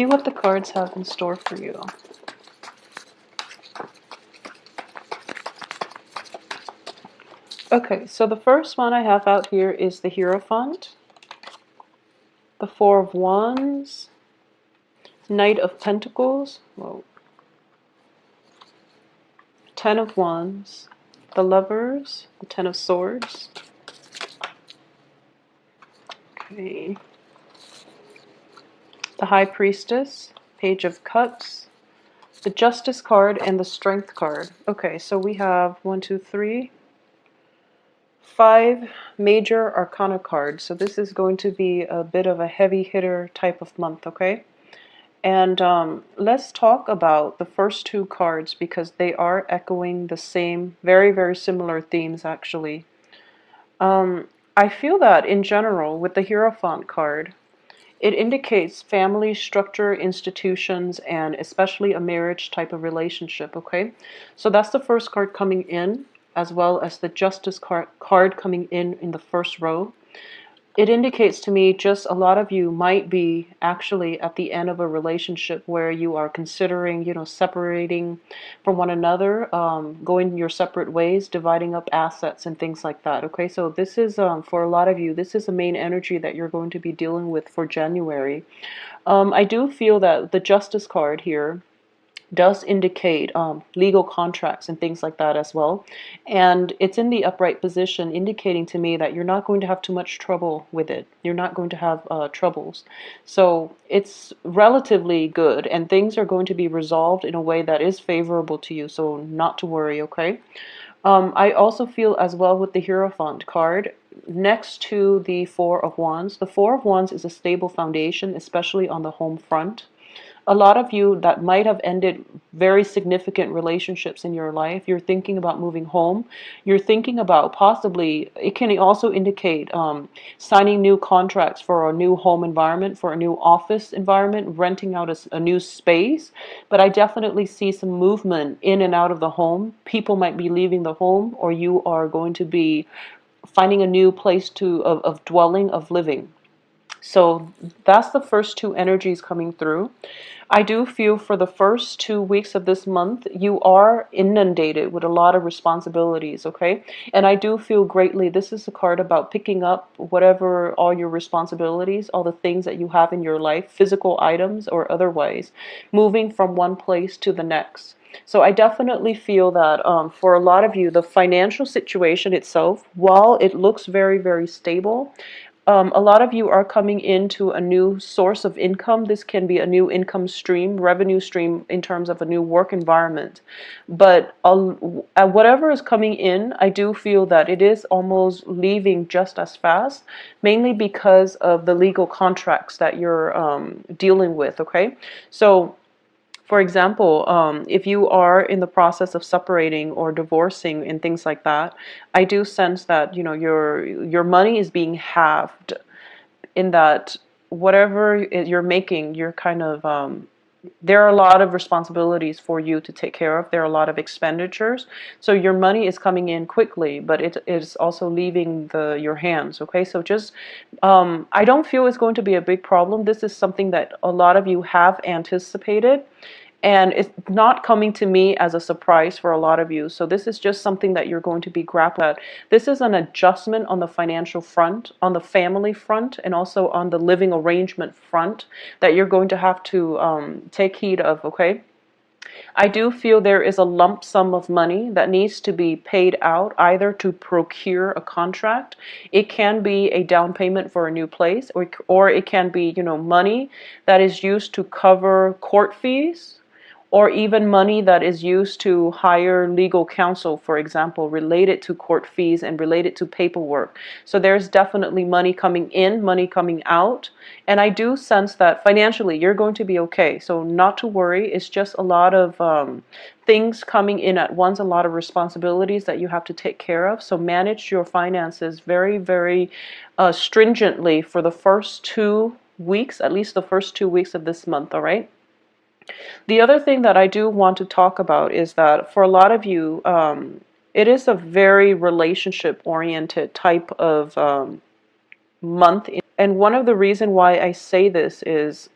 See what the cards have in store for you. Okay, so the first one I have out here is the Hierophant, the Four of Wands, Knight of Pentacles, whoa, Ten of Wands, the Lovers, the Ten of Swords. Okay. The High Priestess, Page of Cups, the Justice card, and the Strength card. Okay, so we have 5 major arcana cards. So this is going to be a bit of a heavy hitter type of month, okay? And let's talk about the first 2 cards because they are echoing the same, very, very similar themes actually. I feel that in general with the Hierophant card, it indicates family structure, institutions, and especially a marriage type of relationship, okay? So that's the first card coming in, as well as the Justice card coming in the first row. It indicates to me just a lot of you might be actually at the end of a relationship where you are considering, separating from one another, going your separate ways, dividing up assets and things like that. Okay, so this is, for a lot of you, this is the main energy that you're going to be dealing with for January. I do feel that the Justice card here does indicate legal contracts and things like that as well. And it's in the upright position, indicating to me that you're not going to have too much trouble with it. You're not going to have troubles. So it's relatively good, and things are going to be resolved in a way that is favorable to you. So not to worry, okay? I also feel as well with the Hierophant card, next to the Four of Wands. The Four of Wands is a stable foundation, especially on the home front. A lot of you that might have ended very significant relationships in your life, you're thinking about moving home. You're thinking about possibly, it can also indicate signing new contracts for a new home environment, for a new office environment, renting out a new space. But I definitely see some movement in and out of the home. People might be leaving the home, or you are going to be finding a new place of dwelling, of living. So that's the first 2 energies coming through. I do feel for the first 2 weeks of this month, you are inundated with a lot of responsibilities, okay? And I do feel greatly, this is a card about picking up whatever, all your responsibilities, all the things that you have in your life, physical items or otherwise, moving from one place to the next. So I definitely feel that for a lot of you, the financial situation itself, while it looks very, very stable, a lot of you are coming into a new source of income. This can be a new income stream, revenue stream in terms of a new work environment. But whatever is coming in, I do feel that it is almost leaving just as fast, mainly because of the legal contracts that you're dealing with, okay? So for example, if you are in the process of separating or divorcing and things like that, I do sense that your money is being halved. In that whatever you're making, you're kind of there are a lot of responsibilities for you to take care of. There are a lot of expenditures, so your money is coming in quickly, but it is also leaving your hands. Okay, so just I don't feel it's going to be a big problem. This is something that a lot of you have anticipated. And it's not coming to me as a surprise for a lot of you. So this is just something that you're going to be grappling at. This is an adjustment on the financial front, on the family front, and also on the living arrangement front that you're going to have to take heed of, okay? I do feel there is a lump sum of money that needs to be paid out either to procure a contract. It can be a down payment for a new place, or it can be, money that is used to cover court fees, or even money that is used to hire legal counsel, for example, related to court fees and related to paperwork. So there's definitely money coming in, money coming out. And I do sense that financially you're going to be okay. So not to worry. It's just a lot of things coming in at once, a lot of responsibilities that you have to take care of. So manage your finances very, very stringently for the first 2 weeks, at least the first 2 weeks of this month, all right? The other thing that I do want to talk about is that for a lot of you, it is a very relationship-oriented type of month. And one of the reasons why I say this is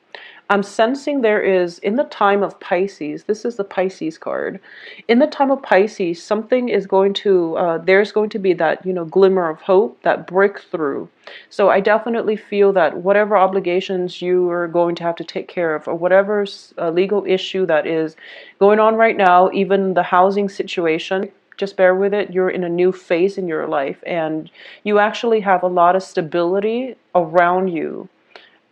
I'm sensing there is, in the time of Pisces, this is the Pisces card. In the time of Pisces, something is going to, there's going to be that, glimmer of hope, that breakthrough. So I definitely feel that whatever obligations you are going to have to take care of, or whatever legal issue that is going on right now, even the housing situation, just bear with it. You're in a new phase in your life, and you actually have a lot of stability around you.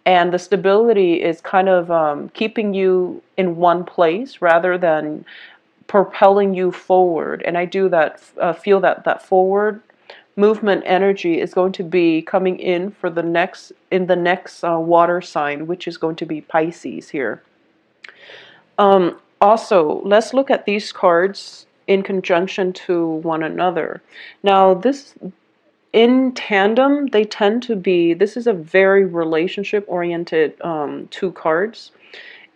And the stability is kind of keeping you in one place rather than propelling you forward. And I do that, feel that that forward movement energy is going to be coming in for the next water sign, which is going to be Pisces here. Also, let's look at these cards in conjunction to one another. Now, this in tandem, they tend to be, this is a very relationship oriented two cards.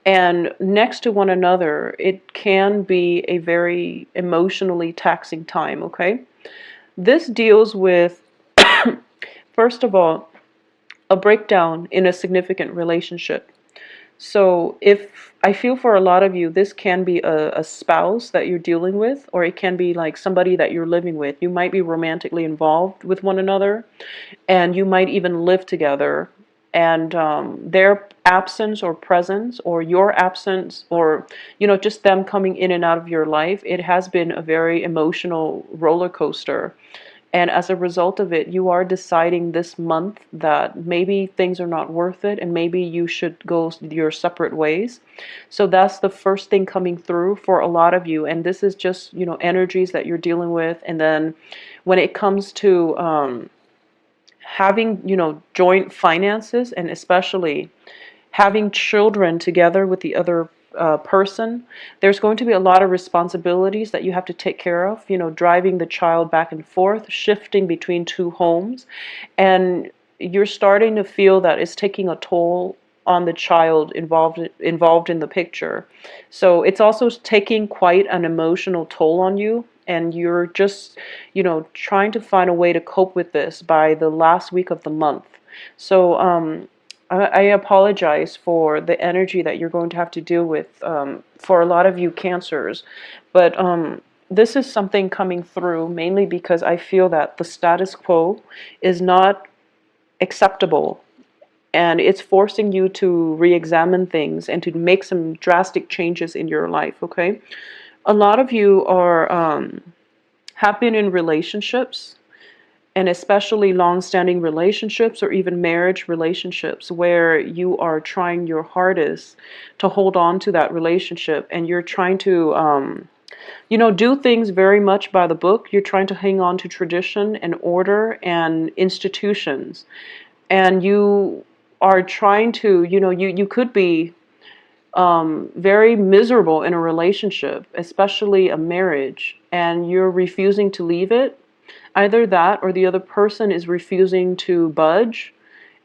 And next to one another, it can be a very emotionally taxing time, okay? This deals with, first of all, a breakdown in a significant relationship. So if I feel for a lot of you, this can be a spouse that you're dealing with, or it can be like somebody that you're living with. You might be romantically involved with one another, and you might even live together. And their absence or presence, or your absence, or just them coming in and out of your life, it has been a very emotional roller coaster. And as a result of it, you are deciding this month that maybe things are not worth it and maybe you should go your separate ways. So that's the first thing coming through for a lot of you. And this is just, energies that you're dealing with. And then when it comes to having, joint finances, and especially having children together with the other person, there's going to be a lot of responsibilities that you have to take care of, driving the child back and forth, shifting between two homes, and you're starting to feel that it's taking a toll on the child involved in the picture. So it's also taking quite an emotional toll on you, and you're just, trying to find a way to cope with this by the last week of the month. So I apologize for the energy that you're going to have to deal with for a lot of you Cancers, but this is something coming through mainly because I feel that the status quo is not acceptable, and it's forcing you to re-examine things and to make some drastic changes in your life, okay? A lot of you are have been in relationships, and especially long-standing relationships or even marriage relationships, where you are trying your hardest to hold on to that relationship, and you're trying to do things very much by the book. You're trying to hang on to tradition and order and institutions, and you are trying to, you could be very miserable in a relationship, especially a marriage, and you're refusing to leave it. Either that or the other person is refusing to budge,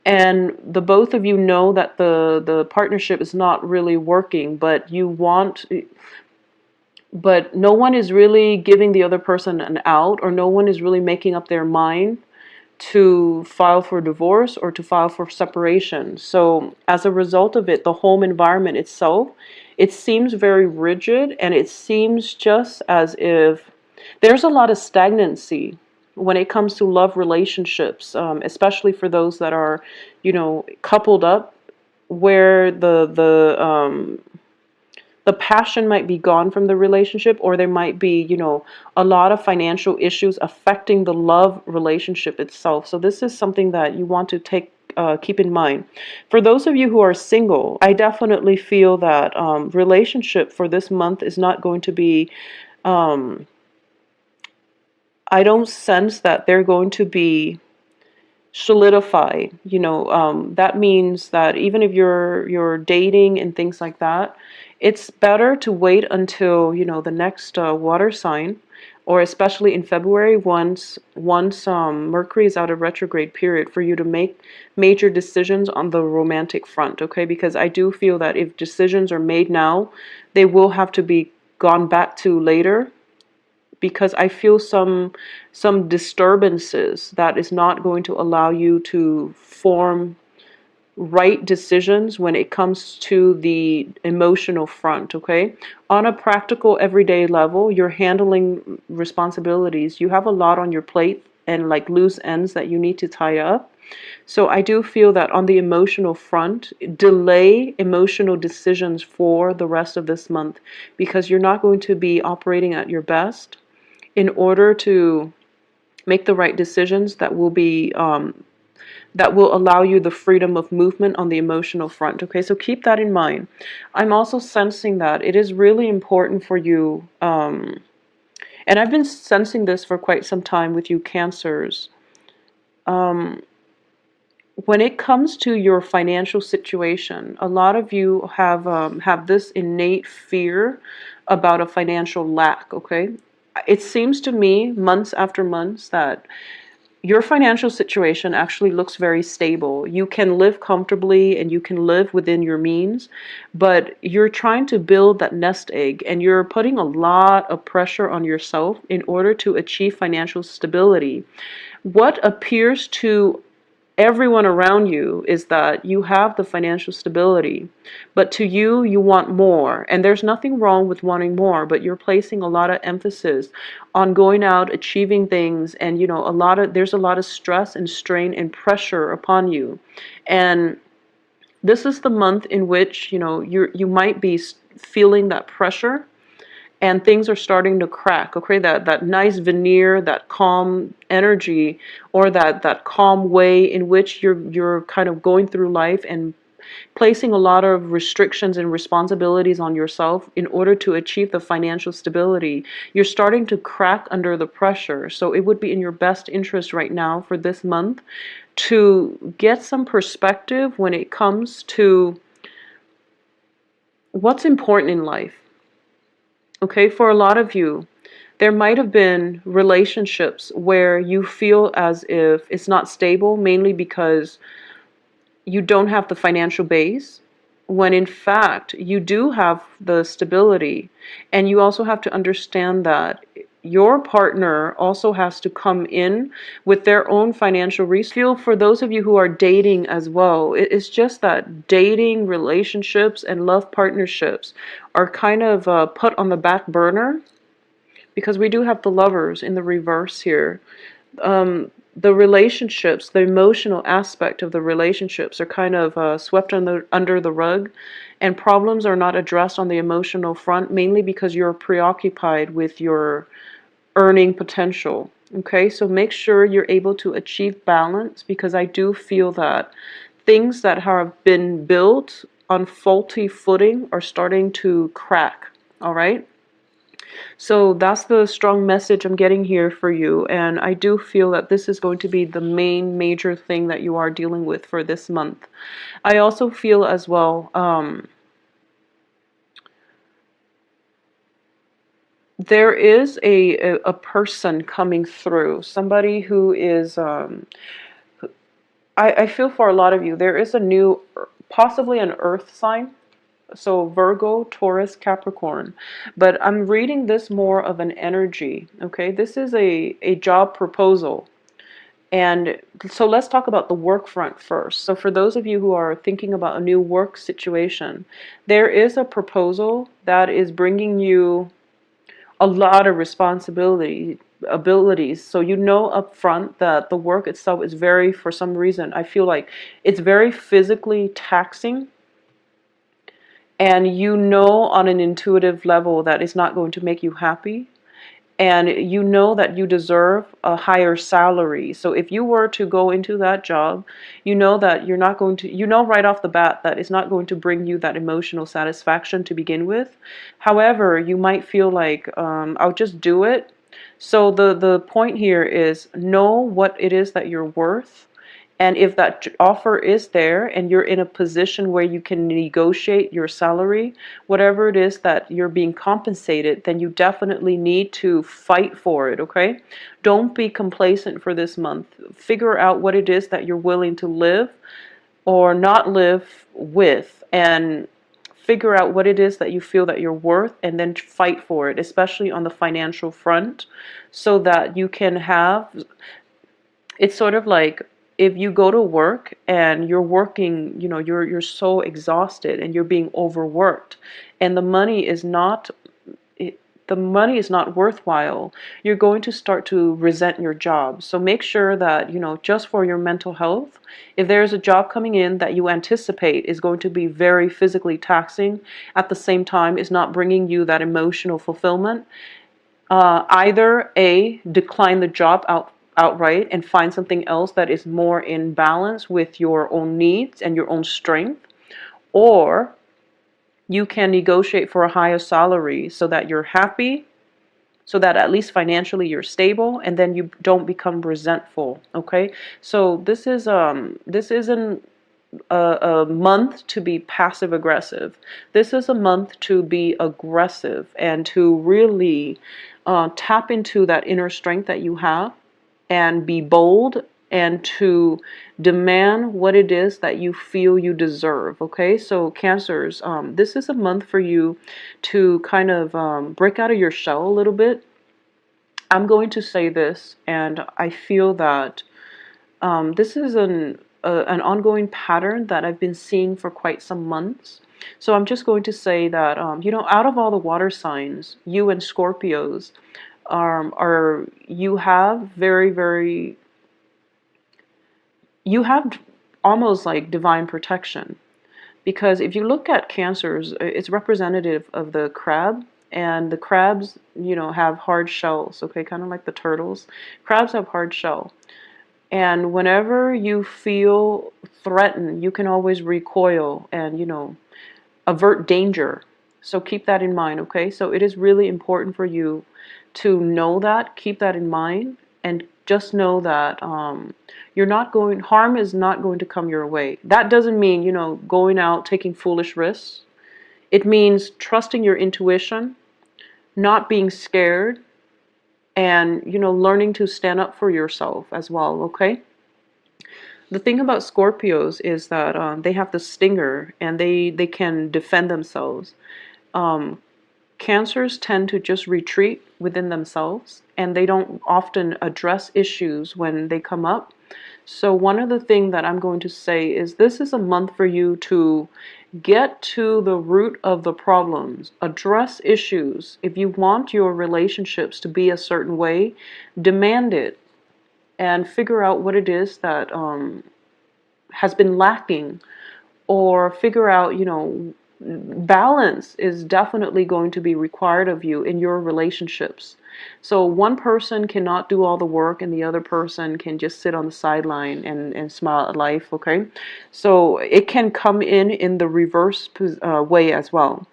and the both of you know that the partnership is not really working, but no one is really giving the other person an out, or no one is really making up their mind to file for divorce or to file for separation. So as a result of it, the home environment itself, it seems very rigid, and it seems just as if there's a lot of stagnancy when it comes to love relationships, especially for those that are, coupled up, where the passion might be gone from the relationship, or there might be, a lot of financial issues affecting the love relationship itself. So this is something that you want to keep in mind. For those of you who are single, I definitely feel that relationship for this month is not going to be, I don't sense that they're going to be solidified. That means that even if you're dating and things like that, it's better to wait until the next water sign, or especially in February, once Mercury is out of retrograde period, for you to make major decisions on the romantic front, okay? Because I do feel that if decisions are made now, they will have to be gone back to later, because I feel some disturbances that is not going to allow you to form right decisions when it comes to the emotional front, okay? On a practical everyday level, you're handling responsibilities. You have a lot on your plate and like loose ends that you need to tie up. So I do feel that on the emotional front, delay emotional decisions for the rest of this month because you're not going to be operating at your best in order to make the right decisions that will allow you the freedom of movement on the emotional front. Okay, so keep that in mind. I'm also sensing that it is really important for you, and I've been sensing this for quite some time with you Cancers. Um, when it comes to your financial situation, a lot of you have this innate fear about a financial lack. Okay, it seems to me months after months that your financial situation actually looks very stable. You can live comfortably and you can live within your means, but you're trying to build that nest egg and you're putting a lot of pressure on yourself in order to achieve financial stability. What appears to everyone around you is that you have the financial stability, but to you, you want more. And there's nothing wrong with wanting more, but you're placing a lot of emphasis on going out, achieving things, and there's a lot of stress and strain and pressure upon you. And this is the month in which, you might be feeling that pressure and things are starting to crack. Okay, that nice veneer, that calm energy, or that calm way in which you're kind of going through life and placing a lot of restrictions and responsibilities on yourself in order to achieve the financial stability. You're starting to crack under the pressure. So it would be in your best interest right now for this month to get some perspective when it comes to what's important in life. Okay, for a lot of you, there might have been relationships where you feel as if it's not stable, mainly because you don't have the financial base, when in fact you do have the stability. And you also have to understand that your partner also has to come in with their own financial resources. Feel for those of you who are dating as well, it's just that dating, relationships, and love partnerships are kind of put on the back burner because we do have the Lovers in the reverse here. The relationships, the emotional aspect of the relationships are kind of swept under the rug, and problems are not addressed on the emotional front, mainly because you're preoccupied with your earning potential. Okay, so make sure you're able to achieve balance, because I do feel that things that have been built on faulty footing are starting to crack. All right. So that's the strong message I'm getting here for you. And I do feel that this is going to be the main major thing that you are dealing with for this month. I also feel as well, there is a person coming through, somebody who is, I feel for a lot of you, there is a new, possibly an earth sign. So Virgo, Taurus, Capricorn. But I'm reading this more of an energy, okay? This is a job proposal. And so let's talk about the work front first. So for those of you who are thinking about a new work situation, there is a proposal that is bringing you a lot of abilities. So you know up front that the work itself is very, for some reason, I feel like it's very physically taxing. And you know on an intuitive level that it's not going to make you happy. And you know that you deserve a higher salary. So if you were to go into that job, you know that you're not going to, you know right off the bat that it's not going to bring you that emotional satisfaction to begin with. However, you might feel like, I'll just do it. So the point here is know what it is that you're worth. And if that offer is there and you're in a position where you can negotiate your salary, whatever it is that you're being compensated, then you definitely need to fight for it, okay? Don't be complacent for this month. Figure out what it is that you're willing to live or not live with, and figure out what it is that you feel that you're worth, and then fight for it, especially on the financial front, so that you can have, it's sort of like if you go to work and you're working, you're so exhausted and you're being overworked, and the money is not worthwhile, you're going to start to resent your job. So make sure that, just for your mental health, if there's a job coming in that you anticipate is going to be very physically taxing, at the same time is not bringing you that emotional fulfillment, either A, decline the job outright and find something else that is more in balance with your own needs and your own strength, or you can negotiate for a higher salary so that you're happy, so that at least financially you're stable, and then you don't become resentful. Okay, so this isn't a month to be passive aggressive. This is a month to be aggressive and to really tap into that inner strength that you have and be bold and to demand what it is that you feel you deserve. Okay, so Cancers, this is a month for you to kind of break out of your shell a little bit. I'm going to say this, and I feel that this is an ongoing pattern that I've been seeing for quite some months. So I'm just going to say that, out of all the water signs, you and Scorpios you have you have almost like divine protection. Because if you look at Cancers, it's representative of the crab, and the crabs, have hard shells, okay, kind of like the turtles. Crabs have hard shell. And whenever you feel threatened, you can always recoil and, avert danger. So keep that in mind, okay? So it is really important for you to know that, keep that in mind, and just know that harm is not going to come your way. That doesn't mean, going out taking foolish risks. It means trusting your intuition, not being scared, and, learning to stand up for yourself as well, okay? The thing about Scorpios is that they have the stinger and they can defend themselves. Um, Cancers tend to just retreat within themselves, and they don't often address issues when they come up. So one of the things that I'm going to say is this is a month for you to get to the root of the problems, address issues. If you want your relationships to be a certain way, demand it and figure out what it is that has been lacking, or figure out, balance is definitely going to be required of you in your relationships. So one person cannot do all the work and the other person can just sit on the sideline and smile at life, okay? So it can come in the reverse way as well.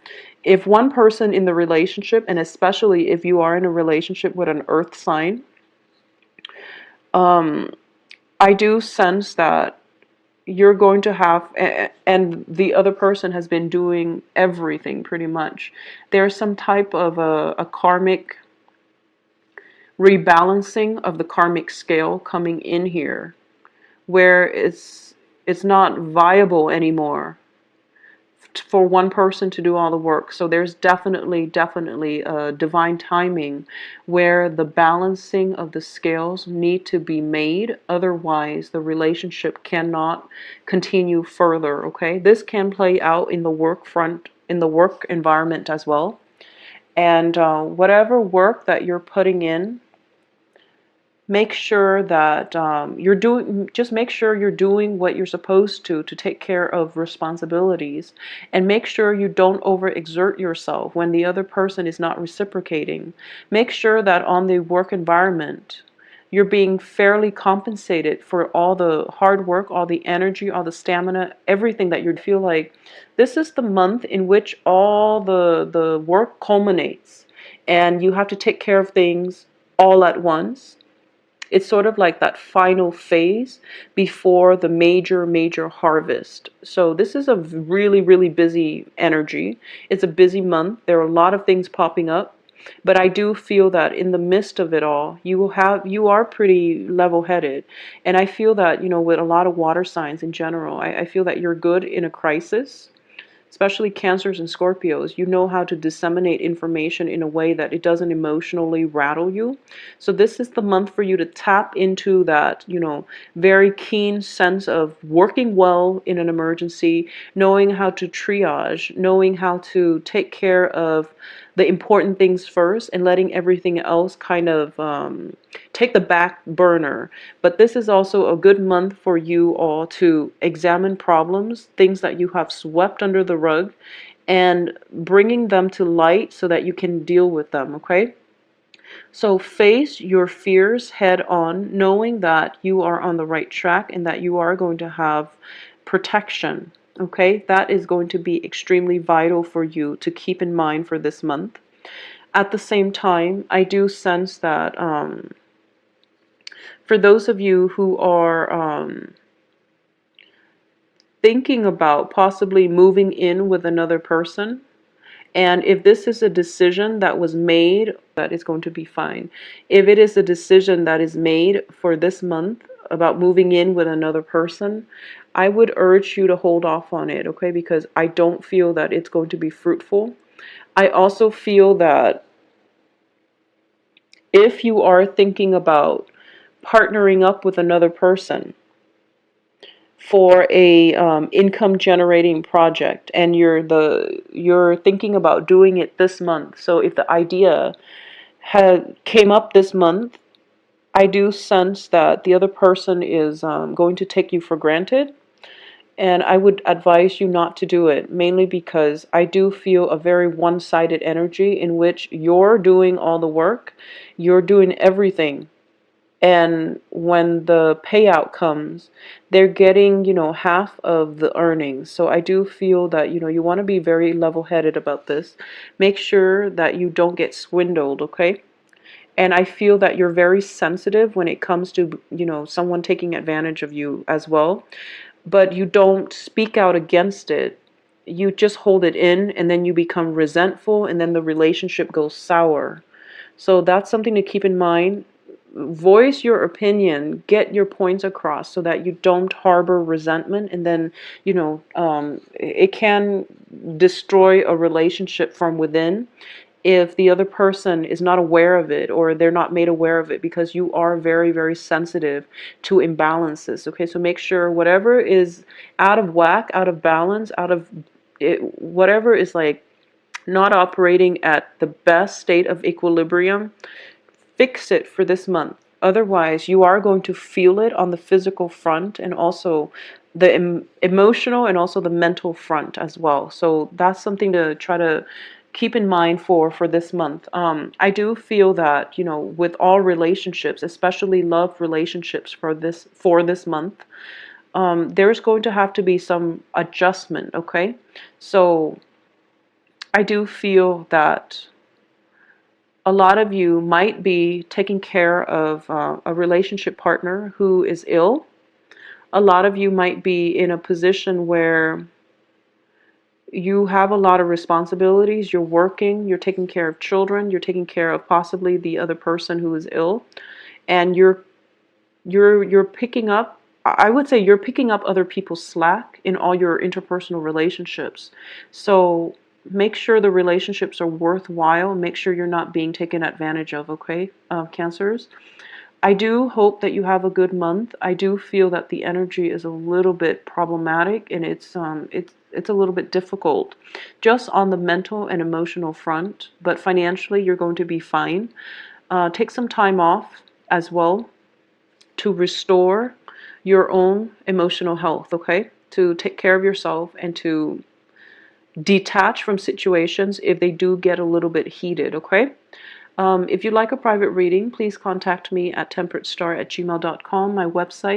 If one person in the relationship, and especially if you are in a relationship with an earth sign, I do sense that you're going to have, and the other person has been doing everything pretty much. There's some type of a karmic rebalancing of the karmic scale coming in here, where it's not viable anymore for one person to do all the work. So there's definitely a divine timing where the balancing of the scales need to be made. Otherwise, the relationship cannot continue further, okay? This can play out in the work front, in the work environment as well. And whatever work that you're putting in, make sure that just make sure you're doing what you're supposed to take care of responsibilities, and make sure you don't overexert yourself when the other person is not reciprocating. Make sure that on the work environment, you're being fairly compensated for all the hard work, all the energy, all the stamina, everything that you feel like. This is the month in which all the work culminates, and you have to take care of things all at once. It's sort of like that final phase before the major harvest. So this is a really busy energy. It's a busy month. There are a lot of things popping up, but I do feel that in the midst of it all, you are pretty level-headed. And I feel that, with a lot of water signs in general, I feel that you're good in a crisis. especially Cancers and Scorpios, you know how to disseminate information in a way that it doesn't emotionally rattle you. So this is the month for you to tap into that, very keen sense of working well in an emergency, knowing how to triage, knowing how to take care of the important things first and letting everything else kind of take the back burner. But this is also a good month for you all to examine problems, things that you have swept under the rug, and bringing them to light so that you can deal with them, okay? So face your fears head on, knowing that you are on the right track and that you are going to have protection, okay? That is going to be extremely vital for you to keep in mind for this month. At the same time, I do sense that for those of you who are thinking about possibly moving in with another person, and if this is a decision that was made, that is going to be fine. If it is a decision that is made for this month about moving in with another person, I would urge you to hold off on it, okay? Because I don't feel that it's going to be fruitful. I also feel that if you are thinking about partnering up with another person for a income generating project, and you're thinking about doing it this month, so if the idea came up this month, I do sense that the other person is going to take you for granted, and I would advise you not to do it, mainly because I do feel a very one-sided energy in which you're doing all the work, you're doing everything, and when the payout comes, they're getting, half of the earnings. So I do feel that, you want to be very level-headed about this. Make sure that you don't get swindled, okay? And I feel that you're very sensitive when it comes to, someone taking advantage of you as well. But you don't speak out against it. You just hold it in, and then you become resentful, and then the relationship goes sour. So that's something to keep in mind. Voice your opinion, get your points across so that you don't harbor resentment, and then, it can destroy a relationship from within if the other person is not aware of it, or they're not made aware of it, because you are very, very sensitive to imbalances. Okay, so make sure whatever is out of whack, out of balance, out of it, whatever is like not operating at the best state of equilibrium, fix it for this month. Otherwise, you are going to feel it on the physical front, and also the emotional, and also the mental front as well. So that's something to try to keep in mind for this month. I do feel that, with all relationships, especially love relationships for this month, there's going to have to be some adjustment, okay? So I do feel that a lot of you might be taking care of a relationship partner who is ill. A lot of you might be in a position where you have a lot of responsibilities. You're working, you're taking care of children, you're taking care of possibly the other person who is ill, and you're picking up, I would say you're picking up other people's slack in all your interpersonal relationships. So make sure the relationships are worthwhile. Make sure you're not being taken advantage of, okay, Cancers? I do hope that you have a good month. I do feel that the energy is a little bit problematic, and it's a little bit difficult just on the mental and emotional front, but financially you're going to be fine. Take some time off as well to restore your own emotional health, okay? To take care of yourself and to detach from situations if they do get a little bit heated, okay? If you'd like a private reading, please contact me at temperatestar@gmail.com, my website.